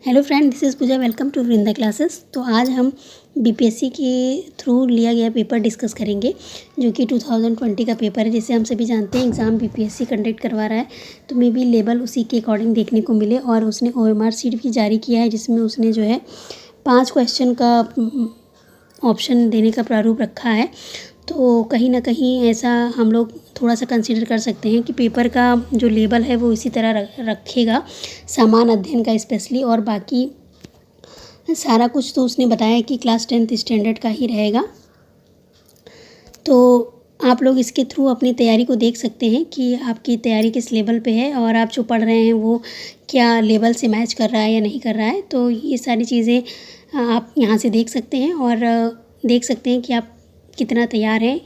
Hello friend, this is Pooja. Welcome to Vrinda classes. तो आज हम बीपीएससी के थ्रू लिया गया पेपर डिस्कस करेंगे, जो कि 2020 का पेपर है। जैसे हम सभी जानते हैं, एग्ज़ाम बीपीएससी कंडक्ट करवा रहा है, तो मे बी लेवल उसी के अकॉर्डिंग देखने को मिले। और उसने ओएमआर शीट भी जारी किया है, जिसमें उसने जो है 5 क्वेश्चन का ऑप्शन देने का प्रारूप रखा है। तो कहीं ना कहीं ऐसा हम लोग थोड़ा सा कंसीडर कर सकते हैं कि पेपर का जो लेवल है वो इसी तरह रखेगा, समान अध्ययन का स्पेशली। और बाकी सारा कुछ तो उसने बताया कि क्लास 10th स्टैंडर्ड का ही रहेगा। तो आप लोग इसके थ्रू अपनी तैयारी को देख सकते हैं कि आपकी तैयारी किस लेवल पे है और आप जो पढ़ रहे हैं वो क्या लेवल से मैच कर रहा है या नहीं कर रहा है। तो ये सारी चीज़ें आप यहाँ से देख सकते हैं और देख सकते हैं कि आप कितना तैयार हैं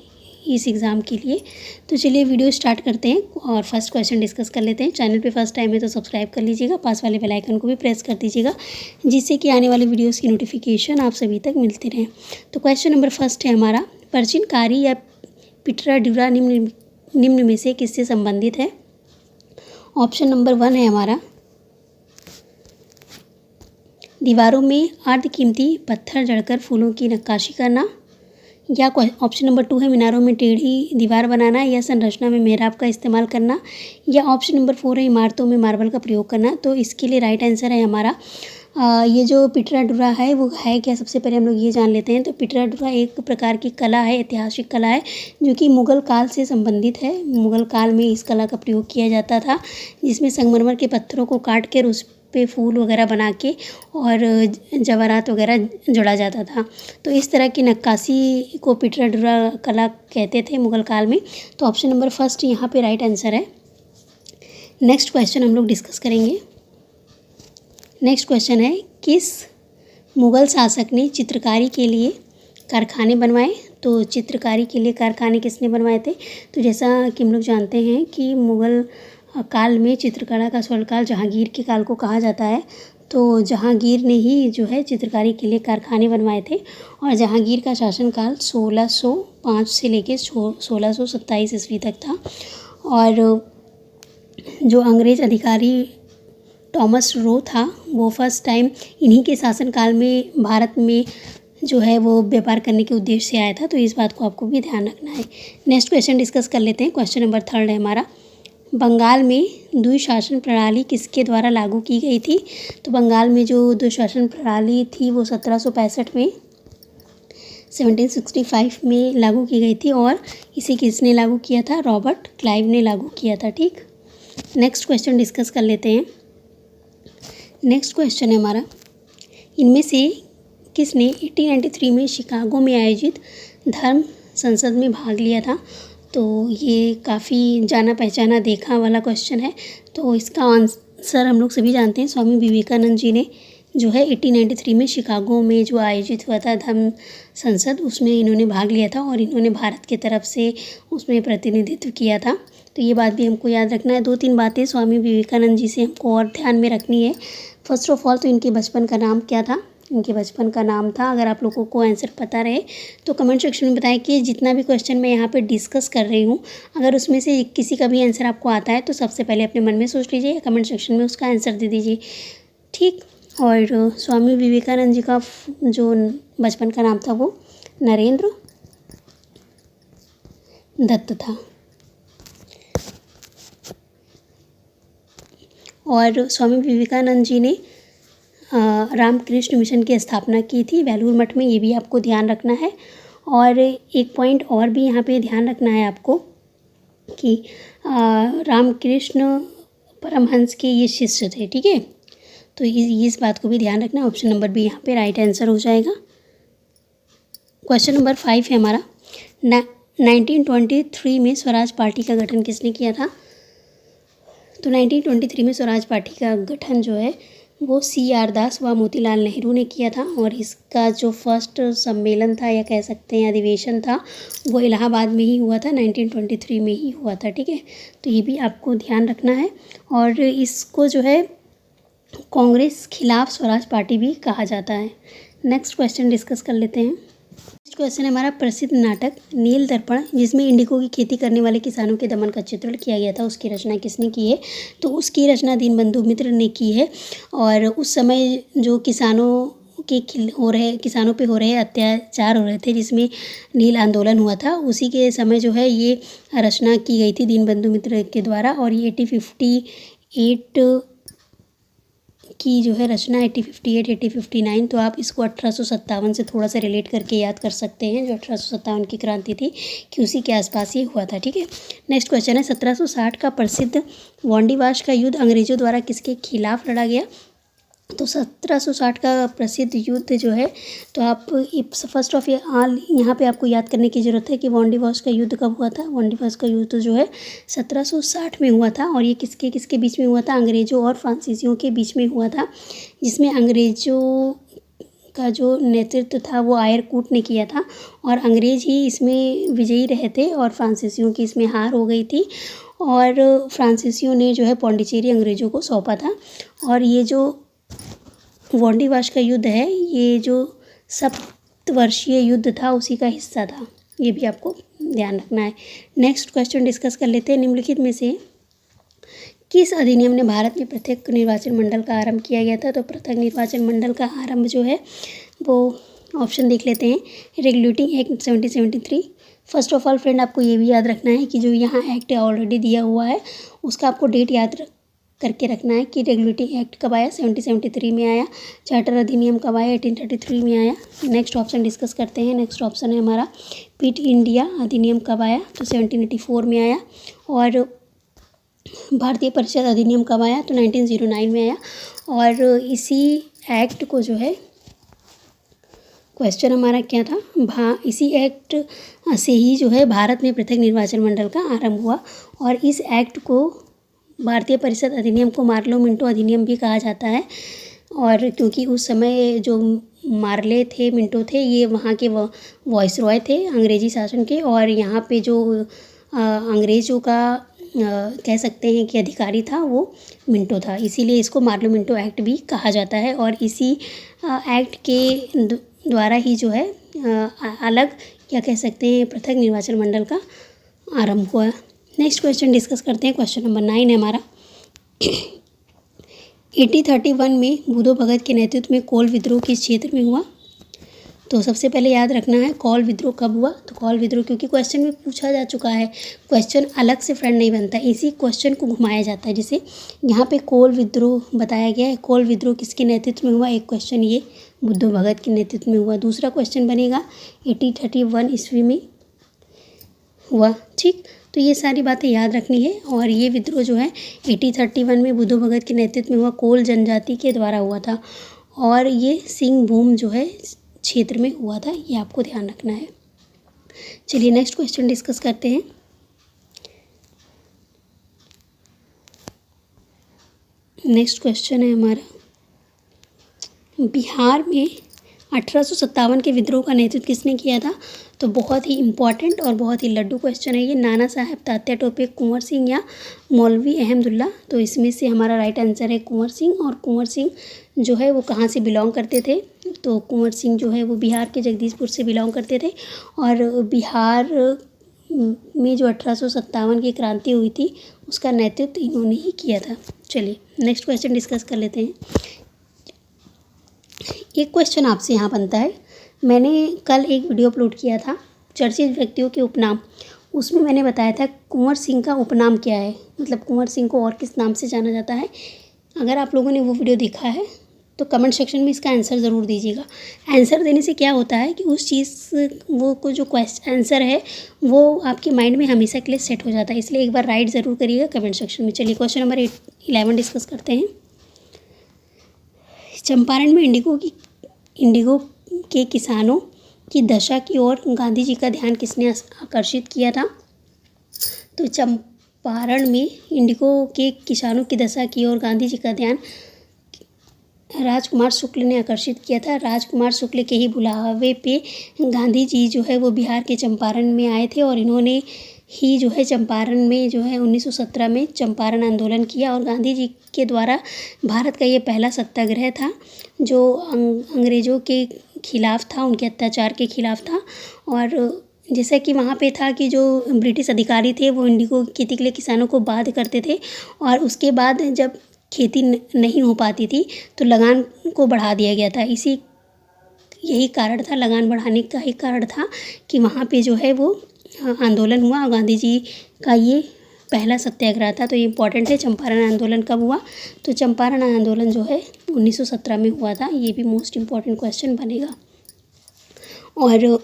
इस एग्ज़ाम के लिए। तो चलिए वीडियो स्टार्ट करते हैं और फर्स्ट क्वेश्चन डिस्कस कर लेते हैं। चैनल पे फर्स्ट टाइम है तो सब्सक्राइब कर लीजिएगा, पास वाले बेल आइकन को भी प्रेस कर दीजिएगा, जिससे कि आने वाले वीडियोस की नोटिफिकेशन आप सभी तक मिलती रहें। तो क्वेश्चन नंबर फर्स्ट है हमारा, प्राचीनकारी या पिटरा ड्यूरा निम्न में से किससे संबंधित है। ऑप्शन नंबर 1 है हमारा, दीवारों में अर्धकीमती पत्थर जड़कर फूलों की नक्काशी करना। या ऑप्शन नंबर 2 है, मीनारों में टेढ़ी दीवार बनाना या संरचना में मेहराब का इस्तेमाल करना। या ऑप्शन नंबर 4 है, इमारतों में मार्बल का प्रयोग करना। तो इसके लिए राइट आंसर है हमारा ये जो पिटरा डुरा है वो है क्या, सबसे पहले हम लोग ये जान लेते हैं। तो पिटरा डुरा एक प्रकार की कला है, ऐतिहासिक कला है, जो कि मुग़ल काल से संबंधित है। मुग़ल काल में इस कला का प्रयोग किया जाता था, जिसमें संगमरमर के पत्थरों को काट कर उस पे फूल वगैरह बना के और जवाहरात वगैरह जोड़ा जाता था। तो इस तरह की नक्काशी को पिटरा डुरा कला कहते थे मुग़ल काल में। तो ऑप्शन नंबर फर्स्ट यहाँ पे राइट आंसर है। नेक्स्ट क्वेश्चन हम लोग डिस्कस करेंगे। नेक्स्ट क्वेश्चन है, किस मुग़ल शासक ने चित्रकारी के लिए कारखाने बनवाए। तो चित्रकारी के लिए कारखाने किसने बनवाए थे। तो जैसा कि हम लोग जानते हैं कि मुग़ल काल में चित्रकला का स्वर्णकाल जहांगीर के काल को कहा जाता है। तो जहांगीर ने ही जो है चित्रकारी के लिए कारखाने बनवाए थे। और जहांगीर का शासनकाल 1605 से लेकर 1627 ईस्वी तक था। और जो अंग्रेज़ अधिकारी थॉमस रो था, वो फर्स्ट टाइम इन्हीं के शासनकाल में भारत में जो है वो व्यापार करने के उद्देश्य से आया था। तो इस बात को आपको भी ध्यान रखना है। नेक्स्ट क्वेश्चन डिस्कस कर लेते हैं। क्वेश्चन नंबर 3 है हमारा, बंगाल में द्विशासन प्रणाली किसके द्वारा लागू की गई थी। तो बंगाल में जो द्विशासन प्रणाली थी वो 1765 में 1765 में लागू की गई थी। और इसे किसने लागू किया था, रॉबर्ट क्लाइव ने लागू किया था। ठीक, नेक्स्ट क्वेश्चन डिस्कस कर लेते हैं। नेक्स्ट क्वेश्चन है हमारा, इनमें से किसने 1893 में शिकागो में आयोजित धर्म संसद में भाग लिया था। तो ये काफ़ी जाना पहचाना देखा वाला क्वेश्चन है। तो इसका आंसर हम लोग सभी जानते हैं, स्वामी विवेकानंद जी ने जो है 1893 में शिकागो में जो आयोजित हुआ था धर्म संसद, उसमें इन्होंने भाग लिया था और इन्होंने भारत की तरफ से उसमें प्रतिनिधित्व किया था। तो ये बात भी हमको याद रखना है। 2-3 बातें स्वामी विवेकानंद जी से हमको और ध्यान में रखनी है। फर्स्ट ऑफ ऑल तो इनके बचपन का नाम क्या था। इनके बचपन का नाम था, अगर आप लोगों को आंसर पता रहे तो कमेंट सेक्शन में बताएं कि जितना भी क्वेश्चन मैं यहाँ पे डिस्कस कर रही हूँ, अगर उसमें से किसी का भी आंसर आपको आता है तो सबसे पहले अपने मन में सोच लीजिए या कमेंट सेक्शन में उसका आंसर दे दीजिए। ठीक, और स्वामी विवेकानंद जी का जो बचपन का नाम था वो नरेंद्र दत्त था। और स्वामी विवेकानंद जी ने रामकृष्ण मिशन की स्थापना की थी बेलूर मठ में, ये भी आपको ध्यान रखना है। और एक पॉइंट और भी यहाँ पे ध्यान रखना है आपको कि रामकृष्ण परमहंस के ये शिष्य थे। ठीक है, तो इस बात को भी ध्यान रखना है। ऑप्शन नंबर भी यहाँ पे राइट आंसर हो जाएगा। क्वेश्चन नंबर 5 है हमारा, 1923 में स्वराज पार्टी का गठन किसने किया था। तो 1923 में स्वराज पार्टी का गठन जो है वो CR दास व मोतीलाल नेहरू ने किया था। और इसका जो फर्स्ट सम्मेलन था या कह सकते हैं अधिवेशन था, वो इलाहाबाद में ही हुआ था, 1923 में ही हुआ था। ठीक है, तो ये भी आपको ध्यान रखना है। और इसको जो है कांग्रेस खिलाफ स्वराज पार्टी भी कहा जाता है। नेक्स्ट क्वेश्चन डिस्कस कर लेते हैं। नेक्स्ट क्वेश्चन है हमारा, प्रसिद्ध नाटक नील दर्पण जिसमें इंडिगो की खेती करने वाले किसानों के दमन का चित्रण किया गया था, उसकी रचना किसने की है? तो उसकी रचना दीनबंधु मित्र ने की है। और उस समय जो किसानों पे हो रहे अत्याचार हो रहे थे, जिसमें नील आंदोलन हुआ था, उसी के समय जो है ये रचना की गई थी दीनबंधु मित्र के द्वारा। और ये 1858 की जो है रचना 1858 1859। तो आप इसको 1857 से थोड़ा सा रिलेट करके याद कर सकते हैं, जो 1857 की क्रांति थी कि उसी के आसपास ये हुआ था। ठीक है, नेक्स्ट क्वेश्चन है, 1760 का प्रसिद्ध वांडीवाश का युद्ध अंग्रेजों द्वारा किसके खिलाफ लड़ा गया? तो 1760 का प्रसिद्ध युद्ध जो है, तो आप फर्स्ट ऑफ यहाँ पे आपको याद करने की ज़रूरत है कि वांडीवाश का युद्ध कब हुआ था। वांडीवाश का युद्ध जो है 1760 में हुआ था। और ये किसके किसके बीच में हुआ था? अंग्रेज़ों और फ्रांसीसियों के बीच में हुआ था, जिसमें अंग्रेज़ों का जो नेतृत्व था वो आयरकूट ने किया था और अंग्रेज़ ही इसमें विजयी रहे थे और फ्रांसीसियों की इसमें हार हो गई थी। और फ्रांसीसियों ने जो है पौंडीचेरी अंग्रेज़ों को सौंपा था। और ये जो वांडीवाश का युद्ध है, ये जो सप्तवर्षीय युद्ध था उसी का हिस्सा था, ये भी आपको ध्यान रखना है। नेक्स्ट क्वेश्चन डिस्कस कर लेते हैं, निम्नलिखित में से किस अधिनियम ने भारत में पृथक निर्वाचन मंडल का आरंभ किया गया था? तो पृथक निर्वाचन मंडल का आरंभ जो है वो ऑप्शन देख लेते हैं, regulating act 1773। First of all friend, आपको ये भी याद रखना है कि जो यहाँ एक्ट ऑलरेडी दिया हुआ है उसका आपको डेट याद करके रखना है कि रेगुलेटिंग एक्ट कब आया, 1773 में आया। चार्टर अधिनियम कब आया, 1833 में आया। नेक्स्ट ऑप्शन डिस्कस करते हैं। नेक्स्ट ऑप्शन है हमारा, क्विट इंडिया अधिनियम कब आया? तो 1784 में आया। और भारतीय परिषद अधिनियम कब आया? तो 1909 में आया। और इसी एक्ट को जो है, क्वेश्चन हमारा क्या था, इसी एक्ट से ही जो है भारत में पृथक निर्वाचन मंडल का आरंभ हुआ। और इस एक्ट को, भारतीय परिषद अधिनियम को, मार्लो मिंटो अधिनियम भी कहा जाता है। और क्योंकि उस समय जो मार्ले थे, मिंटो थे, ये वहाँ के वॉइसरॉय थे अंग्रेजी शासन के। और यहाँ पे जो अंग्रेज़ों का कह सकते हैं कि अधिकारी था वो मिंटो था, इसीलिए इसको मार्लो मिंटो एक्ट भी कहा जाता है। और इसी एक्ट के द्वारा ही जो है अलग क्या कह सकते हैं, पृथक निर्वाचन मंडल का आरंभ हुआ। नेक्स्ट क्वेश्चन डिस्कस करते हैं, क्वेश्चन नंबर 9 है हमारा। 1831 में बुधो भगत के नेतृत्व में कोल विद्रोह किस क्षेत्र में हुआ? तो सबसे पहले याद रखना है कोल विद्रोह कब हुआ। तो कोल विद्रोह, क्योंकि क्वेश्चन में पूछा जा चुका है, क्वेश्चन अलग से फ्रेंड नहीं बनता, इसी क्वेश्चन को घुमाया जाता है। जैसे यहाँ पे कोल विद्रोह बताया गया है, कोल विद्रोह किसके नेतृत्व में हुआ? एक क्वेश्चन ये बुद्धो भगत के नेतृत्व में हुआ। दूसरा क्वेश्चन बनेगा 1831 ईस्वी में हुआ। ठीक, तो ये सारी बातें याद रखनी है। और ये विद्रोह जो है 1831 में बुद्धो भगत के नेतृत्व में हुआ, कोल जनजाति के द्वारा हुआ था। और ये सिंहभूम जो है क्षेत्र में हुआ था, ये आपको ध्यान रखना है। चलिए नेक्स्ट क्वेश्चन डिस्कस करते हैं। नेक्स्ट क्वेश्चन है हमारा, बिहार में 1857 के विद्रोह का नेतृत्व किसने किया था? तो बहुत ही इम्पॉर्टेंट और बहुत ही लड्डू क्वेश्चन है ये, नाना साहब, तात्या टोपे, कुंवर सिंह या मौलवी अहमदुल्ला। तो इसमें से हमारा राइट आंसर है कुंवर सिंह। और कुंवर सिंह जो है वो कहाँ से बिलोंग करते थे? तो कुंवर सिंह जो है वो बिहार के जगदीशपुर से बिलोंग करते थे। और बिहार में जो 1857 की क्रांति हुई थी उसका नेतृत्व इन्होंने ही किया था। चलिए नेक्स्ट क्वेश्चन डिस्कस कर लेते हैं। एक क्वेश्चन आपसे यहाँ बनता है, मैंने कल एक वीडियो अपलोड किया था चर्चित व्यक्तियों के उपनाम, उसमें मैंने बताया था कुंवर सिंह का उपनाम क्या है, मतलब कुंवर सिंह को और किस नाम से जाना जाता है। अगर आप लोगों ने वो वीडियो देखा है तो कमेंट सेक्शन में इसका आंसर ज़रूर दीजिएगा। आंसर देने से क्या होता है कि उस चीज़ वो को जो आंसर है वो आपके माइंड में हमेशा के लिए सेट हो जाता है, इसलिए एक बार राइट ज़रूर करिएगा कमेंट सेक्शन में। चलिए क्वेश्चन नंबर 11 डिस्कस करते हैं। चंपारण में इंडिगो के किसानों की दशा की ओर गांधी जी का ध्यान किसने आकर्षित किया था? तो चंपारण में इंडिगो के किसानों की दशा की ओर गांधी जी का ध्यान राजकुमार शुक्ल ने आकर्षित किया था। राजकुमार शुक्ल के ही बुलावे पे गांधी जी जो है वो बिहार के चंपारण में आए थे और इन्होंने ही जो है चंपारण में जो है 1917 में चंपारण आंदोलन किया। और गांधी जी के द्वारा भारत का ये पहला सत्याग्रह था जो अंग्रेज़ों के खिलाफ था, उनके अत्याचार के खिलाफ था। और जैसा कि वहाँ पे था कि जो ब्रिटिश अधिकारी थे वो इंडिगो खेती के लिए किसानों को बाध्य करते थे, और उसके बाद जब खेती नहीं हो पाती थी तो लगान को बढ़ा दिया गया था। यही कारण था, लगान बढ़ाने का ही कारण था कि वहाँ पे जो है वो आंदोलन हुआ, और गांधी जी का ये पहला सत्याग्रह था। तो ये इम्पॉर्टेंट है। चंपारण आंदोलन कब हुआ? तो चंपारण आंदोलन जो है 1917 में हुआ था। ये भी मोस्ट इम्पॉर्टेंट क्वेश्चन बनेगा। और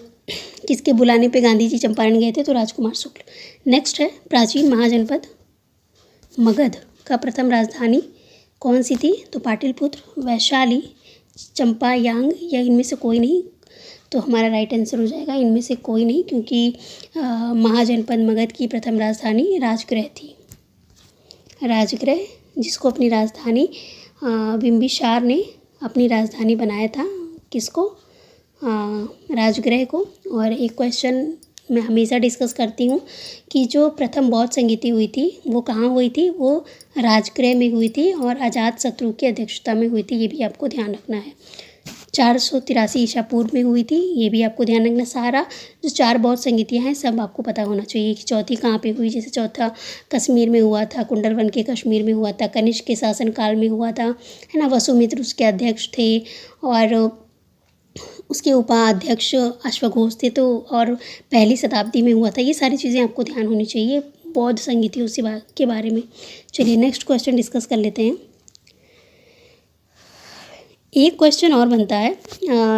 किसके बुलाने पे गांधी जी चंपारण गए थे? तो राजकुमार शुक्ल। नेक्स्ट है, प्राचीन महाजनपद मगध का प्रथम राजधानी कौन सी थी? तो पाटलिपुत्र, वैशाली, चंपायांग, या इनमें से कोई नहीं? तो हमारा राइट आंसर हो जाएगा इनमें से कोई नहीं, क्योंकि महाजनपद मगध की प्रथम राजधानी राजगृह थी। राजगृह, जिसको अपनी राजधानी बिंबिसार ने अपनी राजधानी बनाया था। किसको? राजगृह को। और एक क्वेश्चन मैं हमेशा डिस्कस करती हूँ कि जो प्रथम बौद्ध संगीति हुई थी वो कहाँ हुई थी? वो राजगृह में हुई थी और अजातशत्रु की अध्यक्षता में हुई थी। ये भी आपको ध्यान रखना है। 483 ईसा पूर्व में हुई थी। ये भी आपको ध्यान रखना। सारा जो 4 बौद्ध संगीतियाँ हैं सब आपको पता होना चाहिए कि चौथी कहाँ पे हुई। जैसे चौथा कश्मीर में हुआ था, कुंडलवन के कश्मीर में हुआ था, कनिष्क के शासनकाल में हुआ था, है ना। वसुमित्र उसके अध्यक्ष थे, और उसके उपाध्यक्ष अश्वघोष थे। तो और पहली शताब्दी में हुआ था। ये सारी चीज़ें आपको ध्यान होनी चाहिए बौद्ध संगीतियों के बारे में। चलिए नेक्स्ट क्वेश्चन डिस्कस कर लेते हैं। एक क्वेश्चन और बनता है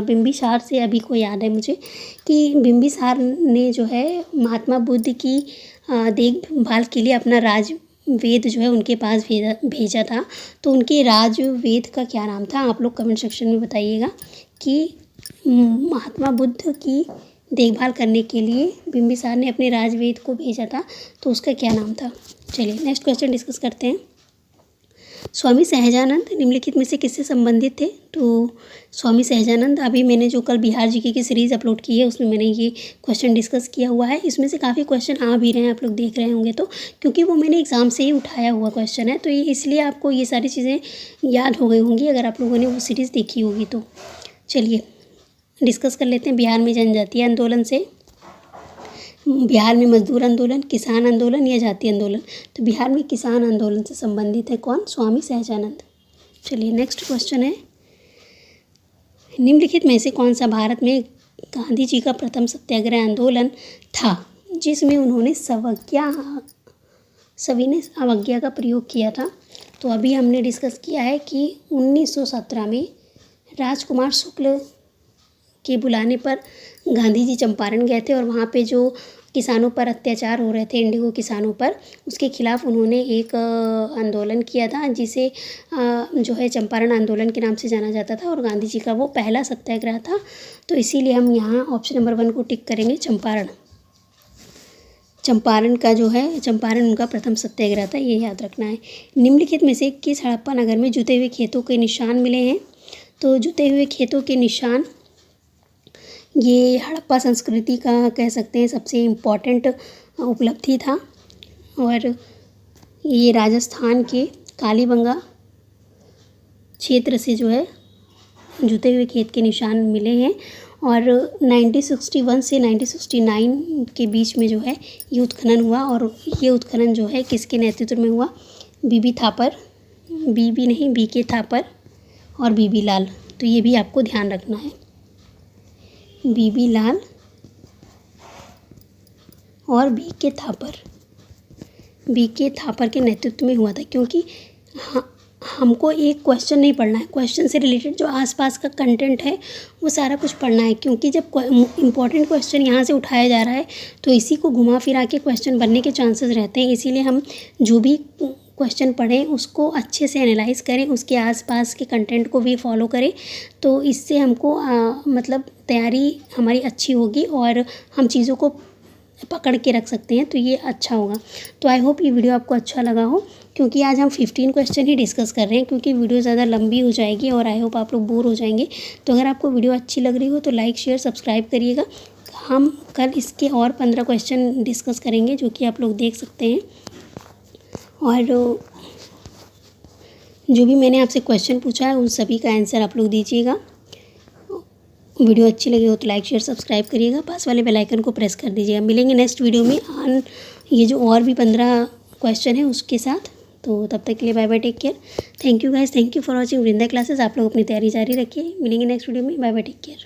बिंबिसार से। अभी को याद है मुझे कि बिंबिसार ने जो है महात्मा बुद्ध की देखभाल के लिए अपना राजवेद जो है उनके पास भेजा था। तो उनके राजवेद का क्या नाम था? आप लोग कमेंट सेक्शन में बताइएगा कि महात्मा बुद्ध की देखभाल करने के लिए बिंबिसार ने अपने राजवेद को भेजा था, तो उसका क्या नाम था? चलिए नेक्स्ट क्वेश्चन डिस्कस करते हैं। स्वामी सहजानंद निम्नलिखित में से किससे संबंधित थे? तो स्वामी सहजानंद, अभी मैंने जो कल बिहार जीके की सीरीज़ अपलोड की है उसमें मैंने ये क्वेश्चन डिस्कस किया हुआ है। इसमें से काफ़ी क्वेश्चन आ भी रहे हैं, आप लोग देख रहे होंगे, तो क्योंकि वो मैंने एग्ज़ाम से ही उठाया हुआ क्वेश्चन है, तो ये इसलिए आपको ये सारी चीज़ें याद हो गई होंगी अगर आप लोगों ने वो सीरीज़ देखी होगी तो। चलिए डिस्कस कर लेते हैं। बिहार में जनजातीय आंदोलन से, बिहार में मजदूर आंदोलन, किसान आंदोलन या जातीय आंदोलन? तो बिहार में किसान आंदोलन से संबंधित है कौन? स्वामी सहजानंद। चलिए नेक्स्ट क्वेश्चन है, निम्नलिखित में से कौन सा भारत में गांधी जी का प्रथम सत्याग्रह आंदोलन था जिसमें उन्होंने सविनय अवज्ञा का प्रयोग किया था? तो अभी हमने डिस्कस किया है कि 1917 में राजकुमार शुक्ल के बुलाने पर गांधी जी चंपारण गए थे, और वहाँ पे जो किसानों पर अत्याचार हो रहे थे, इंडिगो किसानों पर, उसके खिलाफ उन्होंने एक आंदोलन किया था जिसे जो है चंपारण आंदोलन के नाम से जाना जाता था, और गांधी जी का वो पहला सत्याग्रह था। तो इसीलिए हम यहाँ ऑप्शन नंबर 1 को टिक करेंगे, चंपारण। चंपारण का जो है, चंपारण उनका प्रथम सत्याग्रह था, ये याद रखना है। निम्नलिखित में से किस हड़प्पा नगर में जुते हुए खेतों के निशान मिले हैं? तो जुते हुए खेतों के निशान, ये हड़प्पा संस्कृति का कह सकते हैं सबसे इम्पॉर्टेंट उपलब्धि था, और ये राजस्थान के कालीबंगा क्षेत्र से जो है जुते हुए खेत के निशान मिले हैं। और 1961 से 1969 के बीच में जो है ये उत्खनन हुआ, और ये उत्खनन जो है किसके नेतृत्व में हुआ? बीबी थापर और बीबी लाल। तो ये भी आपको ध्यान रखना है, बीबी लाल और बीके थापर के नेतृत्व में हुआ था। क्योंकि हमको एक क्वेश्चन नहीं पढ़ना है, क्वेश्चन से रिलेटेड जो आसपास का कंटेंट है वो सारा कुछ पढ़ना है, क्योंकि जब इम्पॉर्टेंट क्वेश्चन यहाँ से उठाया जा रहा है तो इसी को घुमा फिरा के क्वेश्चन बनने के चांसेस रहते हैं। इसीलिए हम जो भी क्वेश्चन पढ़ें उसको अच्छे से एनालाइज करें, उसके आसपास के कंटेंट को भी फॉलो करें, तो इससे हमको मतलब तैयारी हमारी अच्छी होगी और हम चीज़ों को पकड़ के रख सकते हैं, तो ये अच्छा होगा। तो आई होप ये वीडियो आपको अच्छा लगा हो, क्योंकि आज हम 15 क्वेश्चन ही डिस्कस कर रहे हैं, क्योंकि वीडियो ज़्यादा लंबी हो जाएगी और आई होप आप लोग बोर हो जाएंगे। तो अगर आपको वीडियो अच्छी लग रही हो तो लाइक शेयर सब्सक्राइब करिएगा। हम कल इसके और 15 क्वेश्चन डिस्कस करेंगे जो कि आप लोग देख सकते हैं, और जो भी मैंने आपसे क्वेश्चन पूछा है उन सभी का आंसर आप लोग दीजिएगा। वीडियो अच्छी लगी हो तो लाइक शेयर सब्सक्राइब करिएगा, पास वाले बेल आइकन को प्रेस कर दीजिएगा। मिलेंगे नेक्स्ट वीडियो में ये जो और भी 15 क्वेश्चन है उसके साथ। तो तब तक के लिए bye bye, take care. Thank you guys, thank you for watching Vrinda classes. आप लोग अपनी तैयारी जारी रखिए। मिलेंगे नेक्स्ट वीडियो में। Bye bye, take care.